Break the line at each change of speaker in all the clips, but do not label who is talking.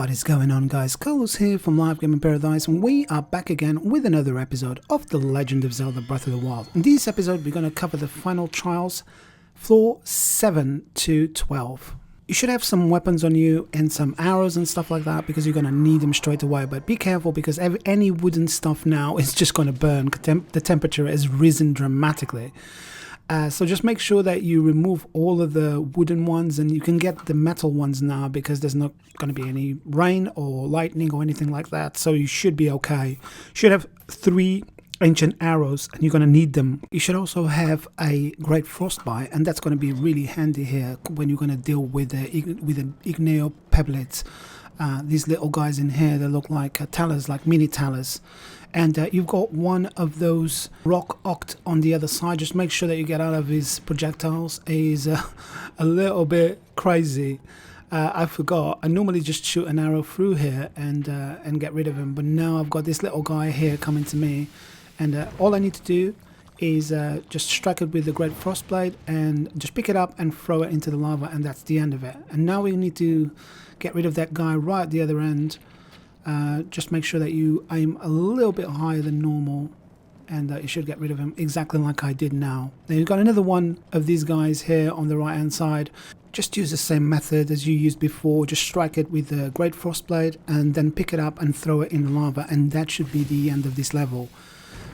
What is going on, guys? Carlos here from Live Gaming Paradise, and we are back again with another episode of The Legend of Zelda Breath of the Wild. In this episode, we're going to cover the final trials, floor 7 to 12. You should have some weapons on you and some arrows and stuff like that because you're going to need them straight away, but be careful because any wooden stuff now is just going to burn. The temperature has risen dramatically. So just make sure that you remove all of the wooden ones, and you can get the metal ones now because there's not going to be any rain or lightning or anything like that. So you should be okay. You should have 3 ancient arrows, and you're going to need them. You should also have a great frostbite, and that's going to be really handy here when you're going to deal with the Igneotalus. These little guys in here, they look like talus, like mini talus. And you've got one of those rock oct on the other side. Just make sure that you get out of his projectiles. He's a little bit crazy. I forgot. I normally just shoot an arrow through here and get rid of him. But now I've got this little guy here coming to me. And all I need to do is just strike it with the Great Frostblade and just pick it up and throw it into the lava. And that's the end of it. And now we need to get rid of that guy right at the other end. Just make sure that you aim a little bit higher than normal, and you should get rid of him exactly like I did now. Then you've got another one of these guys here on the right hand side. Just use the same method as you used before. Just strike it with the Great Frostblade and then pick it up and throw it in the lava, and that should be the end of this level.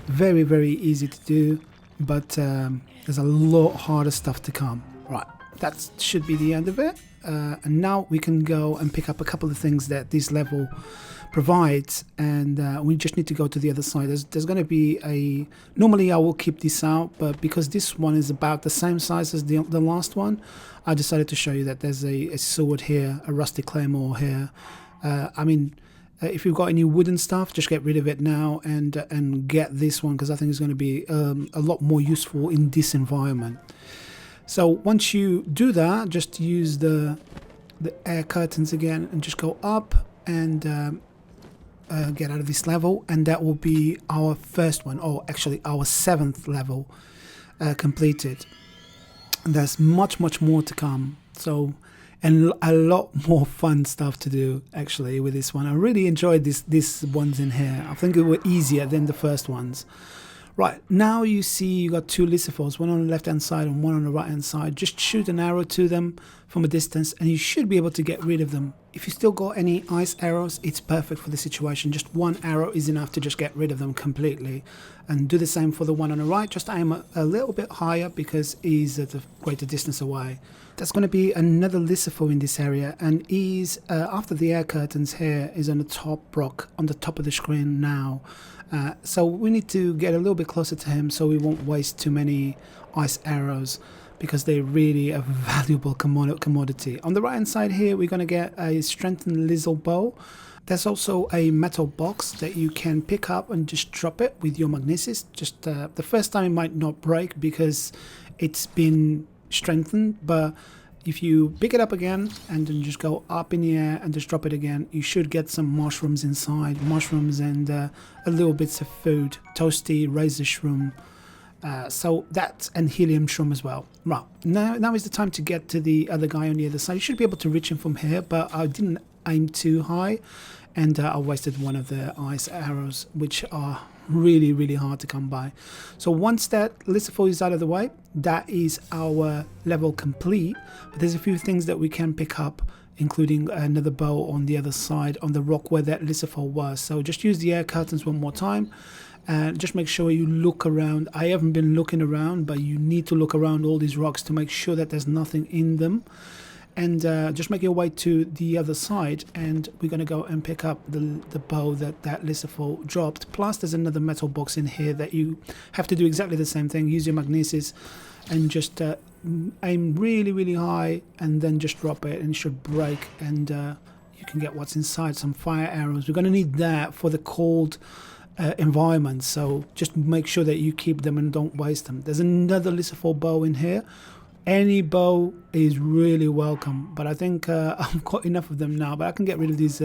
Very, very easy to do, but there's a lot harder stuff to come. Right, that should be the end of it. And now we can go and pick up a couple of things that this level provides, and we just need to go to the other side. There's going to be a... Normally I will keep this out, but because this one is about the same size as the last one, I decided to show you that there's a sword here, a rusty claymore here. If you've got any wooden stuff, just get rid of it now and get this one, because I think it's going to be a lot more useful in this environment. So once you do that, just use the air curtains again and just go up and get out of this level, and that will be our first one, or actually our 7th level completed. And there's much more to come, so, and a lot more fun stuff to do actually with this one. I really enjoyed these ones in here. I think it were easier than the first ones. Right, now you see you got 2 Lucifers, one on the left hand side and one on the right hand side. Just shoot an arrow to them from a distance and you should be able to get rid of them. If you still got any ice arrows, it's perfect for the situation. Just 1 arrow is enough to just get rid of them completely. And do the same for the one on the right. Just aim a little bit higher because he's at a greater distance away. There's going to be another Lucifer in this area, and he's, after the air curtains here, is on the top rock, on the top of the screen now. So we need to get a little bit closer to him so we won't waste too many ice arrows, because they're really a valuable commodity. On the right hand side here, we're going to get a strengthened Lizzle bow. There's also a metal box that you can pick up and just drop it with your magnesis. Just the first time it might not break because it's been strengthened, but if you pick it up again and then just go up in the air and just drop it again, you should get some mushrooms inside. Mushrooms and a little bits of food. Toasty, razor shroom. So that's, and helium shroom as well. Right, now is the time to get to the other guy on the other side. You should be able to reach him from here, but I didn't aim too high, and I wasted one of the ice arrows, which are really hard to come by. So once that Lucifer is out of the way, that is our level complete. But there's a few things that we can pick up, including another bow on the other side on the rock where that Lucifer was. So just use the air curtains one more time and just make sure you look around. I haven't been looking around, but you need to look around all these rocks to make sure that there's nothing in them. And just make your way to the other side, and we're going to go and pick up the bow that Lucifer dropped. Plus there's another metal box in here that you have to do exactly the same thing. Use your magnesis and just aim really high and then just drop it, and it should break, and you can get what's inside, some fire arrows. We're going to need that for the cold environment, so just make sure that you keep them and don't waste them. There's another Lucifer bow in here. Any bow is really welcome, but I think I've got enough of them now, but I can get rid of these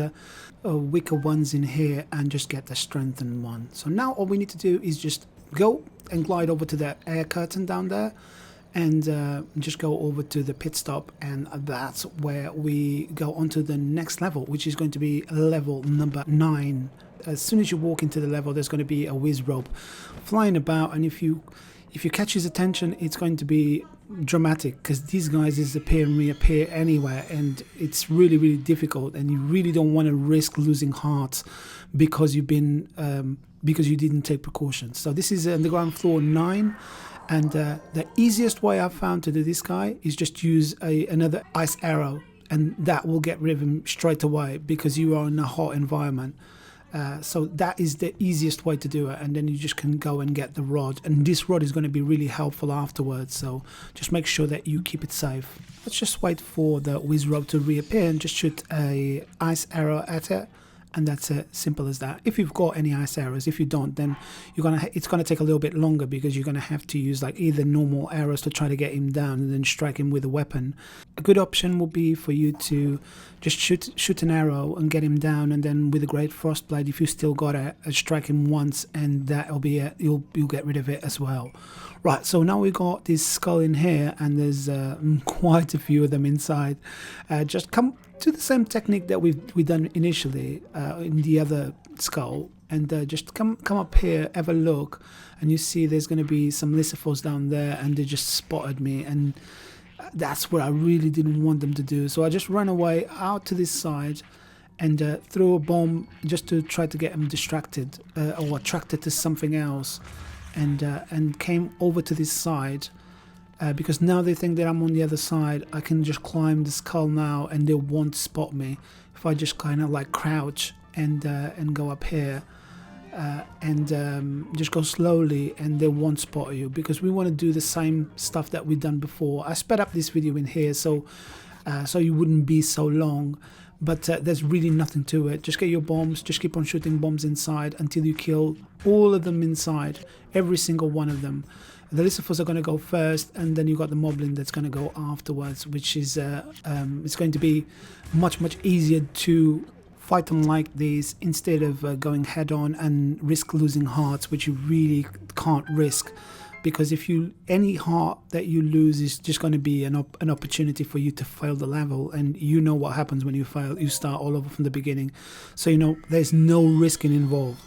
weaker ones in here and just get the strengthened one. So now all we need to do is just go and glide over to that air curtain down there and just go over to the pit stop, and that's where we go on to the next level, which is going to be level number 9. As soon as you walk into the level, there's going to be a whiz rope flying about, and if you catch his attention, it's going to be dramatic, because these guys disappear and reappear anywhere, and it's really, really difficult, and you really don't want to risk losing hearts because you didn't take precautions. So this is underground floor 9. And the easiest way I've found to do this guy is just use another ice arrow, and that will get rid of him straight away because you are in a hot environment. So that is the easiest way to do it, and then you just can go and get the rod, and this rod is going to be really helpful afterwards, so just make sure that you keep it safe. Let's just wait for the whiz rope to reappear and just shoot a ice arrow at it. And that's it, simple as that. If you've got any ice arrows, if you don't, then it's gonna take a little bit longer, because you're gonna have to use like either normal arrows to try to get him down and then strike him with a weapon. A good option would be for you to just shoot an arrow and get him down, and then with a great frostblade, if you still got it, strike him once, and that'll be it. You'll get rid of it as well. Right, so now we got this skull in here, and there's quite a few of them inside. Just come to the same technique that we done initially in the other skull, and just come up here, have a look, and you see there's going to be some Lyssophos down there, and they just spotted me, and that's what I really didn't want them to do. So I just ran away out to this side and threw a bomb just to try to get them distracted or attracted to something else, and came over to this side. Because now they think that I'm on the other side, I can just climb the skull now, and they won't spot me if I just kind of like crouch and go up here and just go slowly, and they won't spot you, because we want to do the same stuff that we've done before. I sped up this video in here so you wouldn't be so long, but there's really nothing to it. Just get your bombs, just keep on shooting bombs inside until you kill all of them inside, every single one of them. The Lyssophos are going to go first, and then you got the Moblin that's going to go afterwards, which is it's going to be much easier to fight them like this instead of going head on and risk losing hearts, which you really can't risk, because if any heart that you lose is just going to be an opportunity for you to fail the level, and you know what happens when you fail. You start all over from the beginning, so you know there's no risking involved.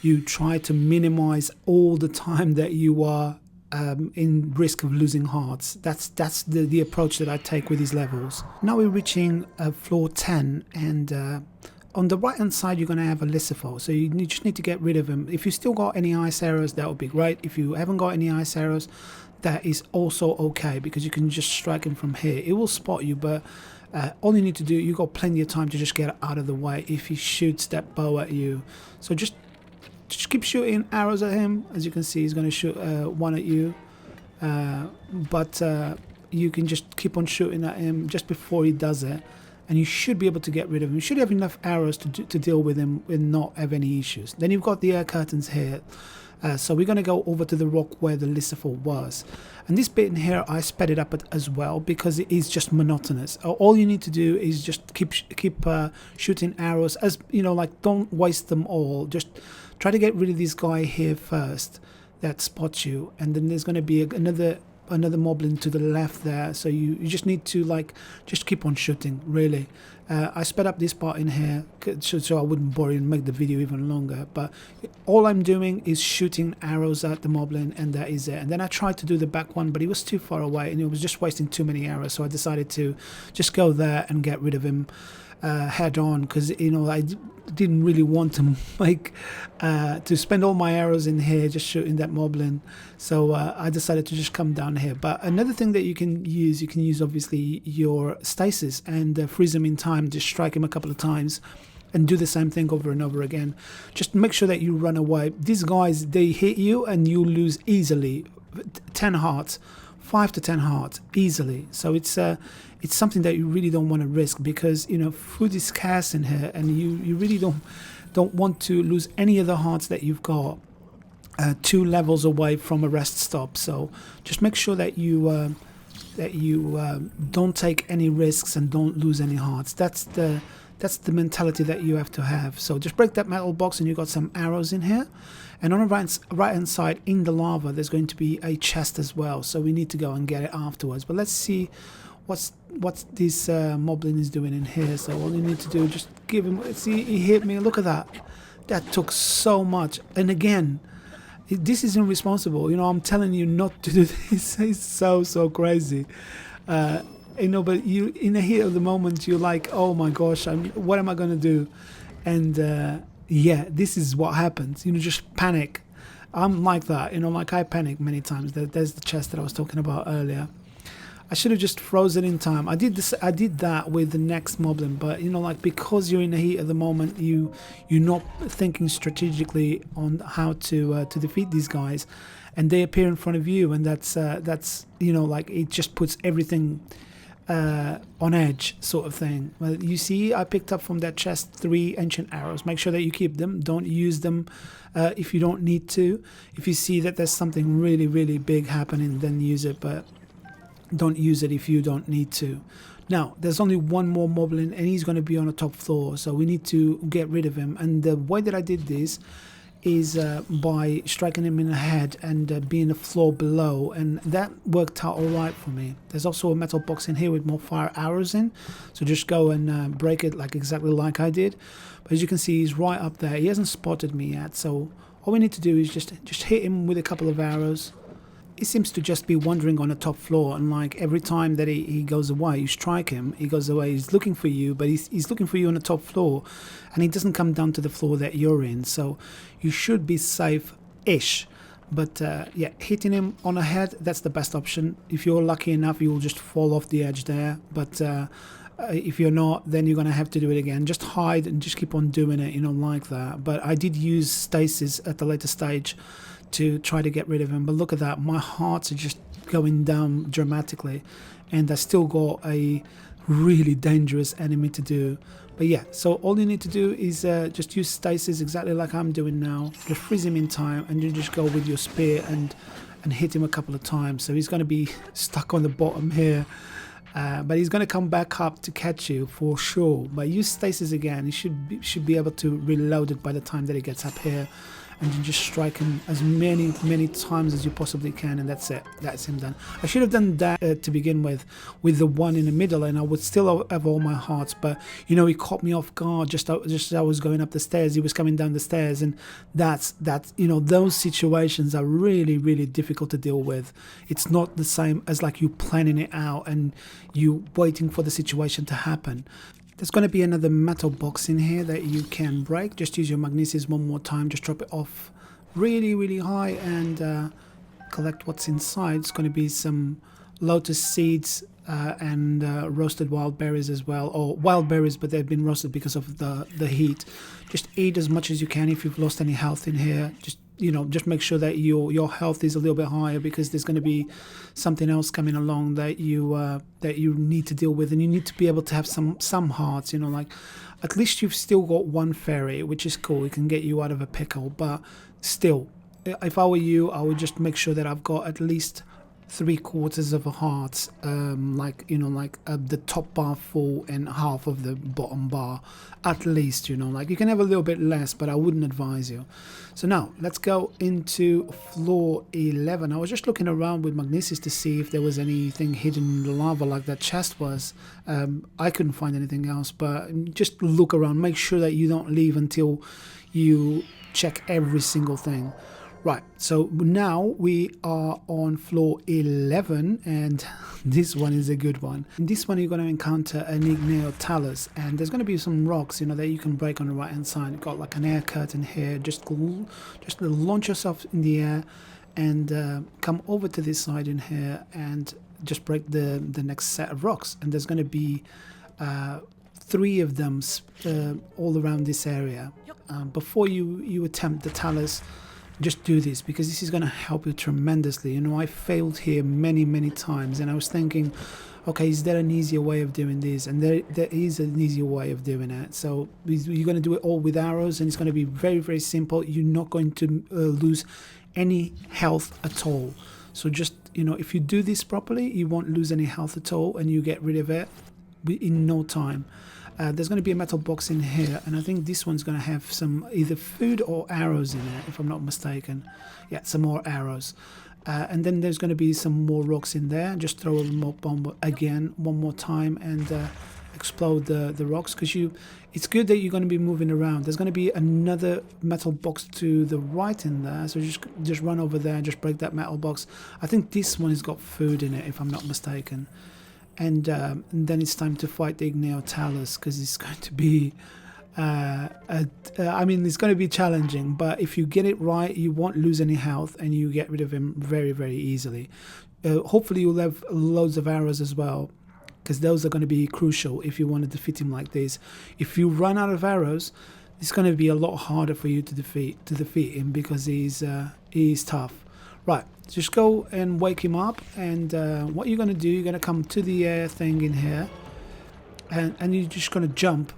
You try to minimize all the time that you are in risk of losing hearts. That's the approach that I take with these levels. Now we're reaching floor 10, and on the right hand side you're going to have a Lyssophos, so you just need to get rid of him. If you still got any ice arrows, that would be great. If you haven't got any ice arrows, that is also okay, because you can just strike him from here. It will spot you, but all you need to do, you got plenty of time to just get out of the way if he shoots that bow at you. So just keep shooting arrows at him. As you can see, he's going to shoot one at you, but you can just keep on shooting at him just before he does it, and you should be able to get rid of him. You should have enough arrows to deal with him and not have any issues. Then you've got the air curtains here, so we're going to go over to the rock where the Lyssophos was, and this bit in here I sped it up as well, because it is just monotonous. All you need to do is just keep shooting arrows, as you know, like don't waste them all. Just try to get rid of this guy here first that spots you, and then there's going to be another Moblin to the left there, so you just need to like just keep on shooting, really. I sped up this part in here so I wouldn't bore you and make the video even longer, but all I'm doing is shooting arrows at the Moblin, and that is it. And then I tried to do the back one, but he was too far away and it was just wasting too many arrows, so I decided to just go there and get rid of him head on, because you know I didn't really want to make to spend all my arrows in here just shooting that Moblin, so I decided to just come down here. But another thing that you can use obviously your stasis and freeze him in time. Just strike him a couple of times and do the same thing over and over again. Just make sure that you run away. These guys, they hit you and you lose easily 10 hearts, 5 to 10 hearts easily. So it's something that you really don't want to risk, because you know food is scarce in here, and you really don't want to lose any of the hearts that you've got 2 levels away from a rest stop. So just make sure that you don't take any risks and don't lose any hearts. That's That's the mentality that you have to have. So just break that metal box and you got some arrows in here. And on the right hand side in the lava, there's going to be a chest as well. So we need to go and get it afterwards. But let's see what's this moblin is doing in here. So all you need to do, just give him, see, he hit me. Look at that. That took so much. And again, this is irresponsible. You know, I'm telling you not to do this. It's so crazy. You know, but you, in the heat of the moment, you're like, oh my gosh, what am I going to do? And yeah, this is what happens. You know, just panic. I'm like that. You know, like I panic many times. There's the chest that I was talking about earlier. I should have just frozen in time. I did that with the next moblin, but you know, like, because you're in the heat of the moment, you're not thinking strategically on how to defeat these guys, and they appear in front of you, and that's you know, like, it just puts everything on edge, sort of thing. Well, you see, I picked up from that chest 3 ancient arrows. Make sure that you keep them. Don't use them if you don't need to. If you see that there's something really big happening, then use it, but don't use it if you don't need to. Now, there's only one more moblin, and he's going to be on the top floor, so we need to get rid of him. And the way that I did this is by striking him in the head and being the floor below, and that worked out alright for me. There's also a metal box in here with more fire arrows in, so just go and break it like exactly like I did. But as you can see, he's right up there. He hasn't spotted me yet, so all we need to do is just hit him with a couple of arrows. He seems to just be wandering on the top floor, and like every time that he goes away, you strike him, he goes away. He's looking for you, but he's looking for you on the top floor, and he doesn't come down to the floor that you're in, so you should be safe-ish. But yeah, hitting him on the head, that's the best option. If you're lucky enough, you'll just fall off the edge there, but if you're not, then you're going to have to do it again. Just hide and just keep on doing it, you know, like that. But I did use stasis at the later stage to try to get rid of him, but look at that, my hearts are just going down dramatically, and I still got a really dangerous enemy to do. But yeah, so all you need to do is just use stasis exactly like I'm doing now. Just freeze him in time, and you just go with your spear and hit him a couple of times. So he's going to be stuck on the bottom here, but he's going to come back up to catch you for sure. But use stasis again. You should be able to reload it by the time that he gets up here. And you just strike him as many times as you possibly can, and that's it. That's him done. I should have done that to begin with the one in the middle, and I would still have all my hearts. But you know, he caught me off guard just as I was going up the stairs. He was coming down the stairs, and that's you know, those situations are really difficult to deal with. It's not the same as like you planning it out and you waiting for the situation to happen. There's going to be another metal box in here that you can break. Just use your magnesis one more time. Just drop it off really high and collect what's inside. It's going to be some lotus seeds and roasted wild berries as well. Or wild berries, but they've been roasted because of the heat. Just eat as much as you can. If you've lost any health in here, just, you know, just make sure that your health is a little bit higher, because there's going to be something else coming along that you need to deal with, and you need to be able to have some hearts. You know, like, at least you've still got one fairy, which is cool. It can get you out of a pickle, but still, if I were you, I would just make sure that I've got at least 3/4 of a heart, like, you know, like the top bar full and half of the bottom bar, at least. You know, like, you can have a little bit less, but I wouldn't advise you. So now let's go into floor 11. I was just looking around with magnesis to see if there was anything hidden in the lava like that chest was. I couldn't find anything else, but just look around, make sure that you don't leave until you check every single thing. Right, so now we are on floor 11, and this one is a good one. In this one, you're going to encounter an Igneotalus, and there's going to be some rocks, you know, that you can break on the right hand side. You've got like an air curtain here. Just launch yourself in the air and come over to this side in here and just break the next set of rocks. And there's going to be 3 of them all around this area. Before you attempt the talus, just do this, because this is going to help you tremendously. You know, I failed here many times, and I was thinking, okay, is there an easier way of doing this? And there is an easier way of doing it. So you're going to do it all with arrows, and it's going to be very simple. You're not going to lose any health at all. So just, you know, if you do this properly, you won't lose any health at all, and you get rid of it in no time. There's going to be a metal box in here, and I think this one's going to have some either food or arrows in it, if I'm not mistaken. Yeah, some more arrows. And then there's going to be some more rocks in there. Just throw a remote bomb again one more time and explode the rocks, because it's good that you're going to be moving around. There's going to be another metal box to the right in there, so just run over there and just break that metal box. I think this one has got food in it, if I'm not mistaken. And then it's time to fight the Igneotalus, because it's going to be I mean, it's going to be challenging, but if you get it right, you won't lose any health and you get rid of him very, very easily. Hopefully you'll have loads of arrows as well, because those are going to be crucial if you want to defeat him like this. If you run out of arrows, it's going to be a lot harder for you to defeat him, because he's tough. Right, just go and wake him up, and what you're going to do, you're going to come to the air thing in here, and you're just going to jump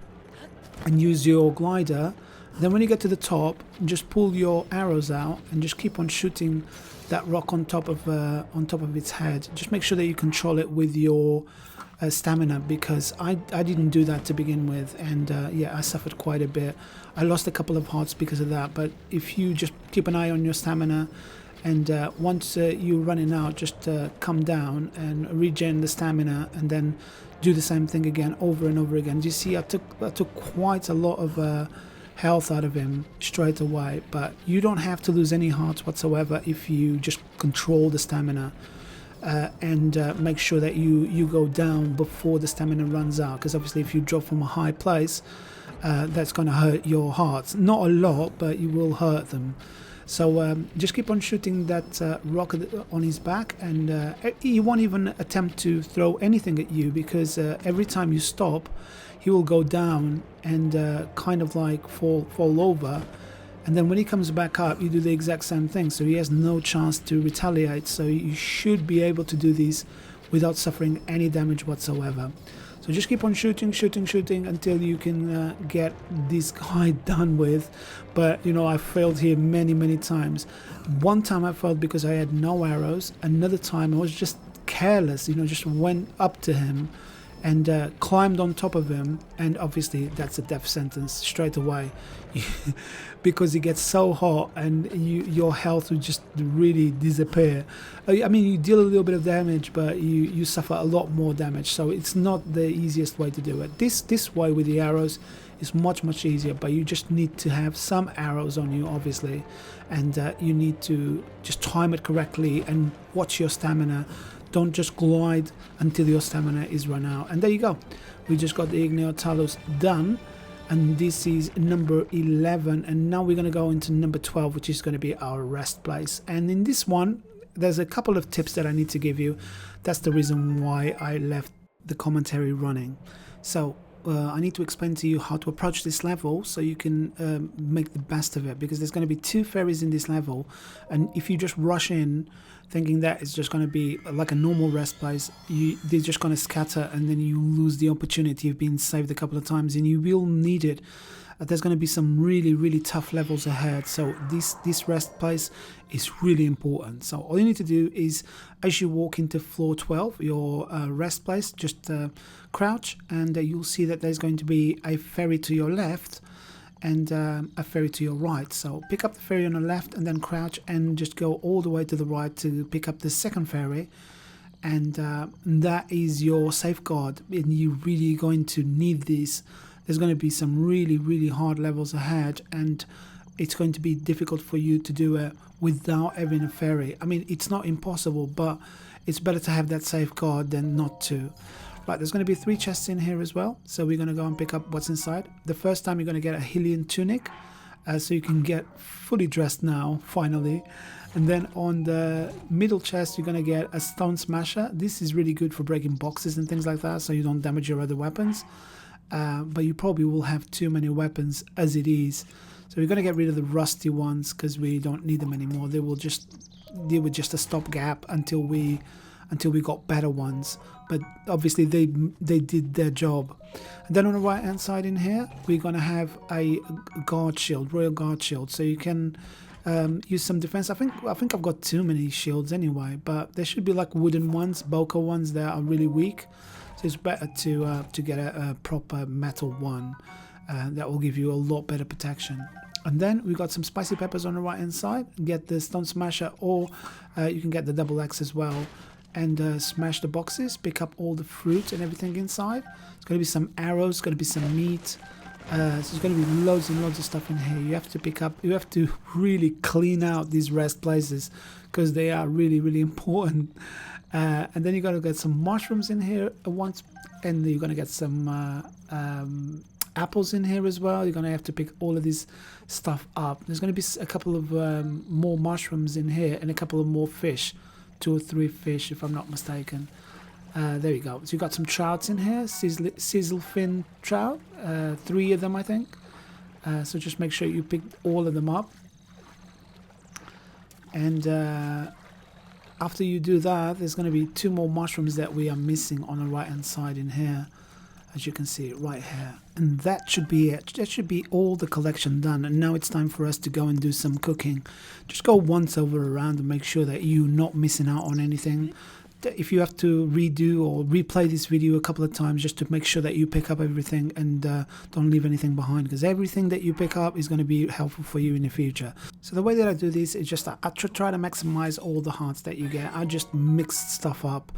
and use your glider. Then when you get to the top, just pull your arrows out and just keep on shooting that rock on top of its head. Just make sure that you control it with your stamina, because I didn't do that to begin with, and yeah, I suffered quite a bit. I lost a couple of hearts because of that, but if you just keep an eye on your stamina, and once you're running out, just come down and regen the stamina, and then do the same thing again over and over again. You see, I took quite a lot of health out of him straight away, but you don't have to lose any hearts whatsoever if you just control the stamina and make sure that you go down before the stamina runs out, because obviously if you drop from a high place, that's going to hurt your hearts. Not a lot, but you will hurt them. So just keep on shooting that rock on his back, and he won't even attempt to throw anything at you, because every time you stop, he will go down and kind of like fall over, and then when he comes back up, you do the exact same thing, so he has no chance to retaliate. So you should be able to do this without suffering any damage whatsoever. So just keep on shooting until you can get this guy done with. But you know, I failed here many times. One time I failed because I had no arrows. Another time I was just careless, you know, just went up to him and climbed on top of him, and obviously that's a death sentence straight away because it gets so hot and your health will just really disappear. I mean, you deal a little bit of damage, but you suffer a lot more damage, so it's not the easiest way to do it. This way with the arrows is much easier, but you just need to have some arrows on you, obviously, and you need to just time it correctly and watch your stamina. Don't just glide until your stamina is run out. And there you go. We just got the Igneotalus done. And this is number 11. And now we're going to go into number 12, which is going to be our rest place. And in this one, there's a couple of tips that I need to give you. That's the reason why I left the commentary running. So I need to explain to you how to approach this level so you can make the best of it, because there's going to be 2 fairies in this level, and if you just rush in thinking that it's just going to be like a normal rest place, they're just going to scatter, and then you lose the opportunity of being saved a couple of times, and you will need it. There's going to be some really tough levels ahead, so this rest place is really important. So all you need to do is, as you walk into floor 12, your rest place, just crouch, and you'll see that there's going to be a fairy to your left and a fairy to your right. So pick up the fairy on the left and then crouch and just go all the way to the right to pick up the second fairy, and that is your safeguard, and you're really going to need this. There's going to be some really hard levels ahead, and it's going to be difficult for you to do it without having a fairy. I mean, it's not impossible, but it's better to have that safeguard than not to. Right, there's going to be 3 chests in here as well, so we're going to go and pick up what's inside. The first time you're going to get a Hylian tunic, so you can get fully dressed now, finally. And then on the middle chest, you're going to get a stone smasher. This is really good for breaking boxes and things like that, so you don't damage your other weapons. But you probably will have too many weapons as it is. So we're going to get rid of the rusty ones because we don't need them anymore. They were just a stopgap until we got better ones. But obviously they did their job. And then on the right hand side in here, we're going to have a guard shield, royal guard shield. So you can use some defense. I think I've got too many shields anyway, but there should be like wooden ones, Boka ones that are really weak. So it's better to get a proper metal one. That will give you a lot better protection. And then we got some spicy peppers on the right hand side. Get the stone smasher, or you can get the double X as well, and smash the boxes. Pick up all the fruit and everything inside. It's going to be some arrows, going to be some meat. So there's going to be loads and loads of stuff in here. You have to pick up, you have to really clean out these rest places because they are really important. And then you're going to get some mushrooms in here once, and you're going to get some apples in here as well. You're going to have to pick all of this stuff up. There's going to be a couple of more mushrooms in here and a couple of more fish, 2 or 3 fish if I'm not mistaken. There you go. So you've got some trouts in here, sizzle fin trout, 3 of them I think. So just make sure you pick all of them up. And after you do that, there's going to be 2 more mushrooms that we are missing on the right hand side in here. As you can see right here, and that should be it. That should be all the collection done, and now it's time for us to go and do some cooking. Just go once over around and make sure that you're not missing out on anything. If you have to redo or replay this video a couple of times just to make sure that you pick up everything and don't leave anything behind, because everything that you pick up is going to be helpful for you in the future. So the way that I do this is just I try to maximize all the hearts that you get. I just mix stuff up.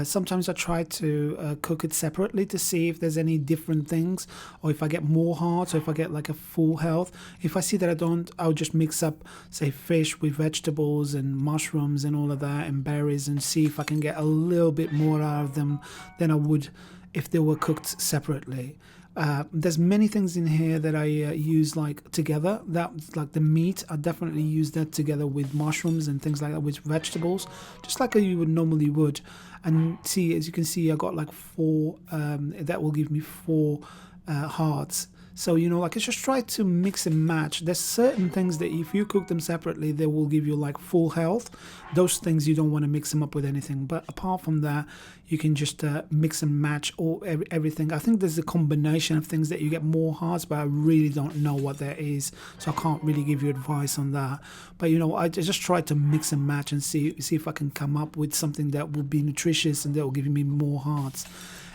Sometimes I try to cook it separately to see if there's any different things, or if I get more hearts, or if I get like a full health. If I see that I don't, I'll just mix up, say, fish with vegetables and mushrooms and all of that and berries, and see if I can get a little bit more out of them than I would if they were cooked separately. There's many things in here that I use like together. That, like the meat, I definitely use that together with mushrooms and things like that, with vegetables, just like you would normally would. And see, as you can see, I got like 4. That will give me 4 hearts. So, you know, like I just try to mix and match. There's certain things that if you cook them separately, they will give you like full health. Those things you don't want to mix them up with anything. But apart from that, you can just mix and match everything. I think there's a combination of things that you get more hearts, but I really don't know what that is. So I can't really give you advice on that. But, you know, I just try to mix and match and see if I can come up with something that will be nutritious and that will give me more hearts.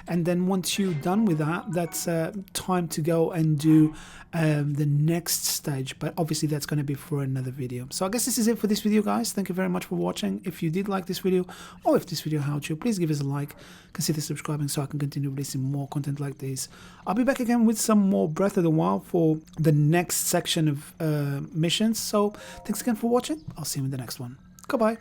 And then once you're done with that, that's time to go and do the next stage. But obviously that's going to be for another video. So I guess this is it for this video, guys. Thank you very much for watching. If you did like this video, or if this video helped you, please give us a like. Consider subscribing so I can continue releasing more content like this. I'll be back again with some more Breath of the Wild for the next section of missions. So thanks again for watching. I'll see you in the next one. Goodbye.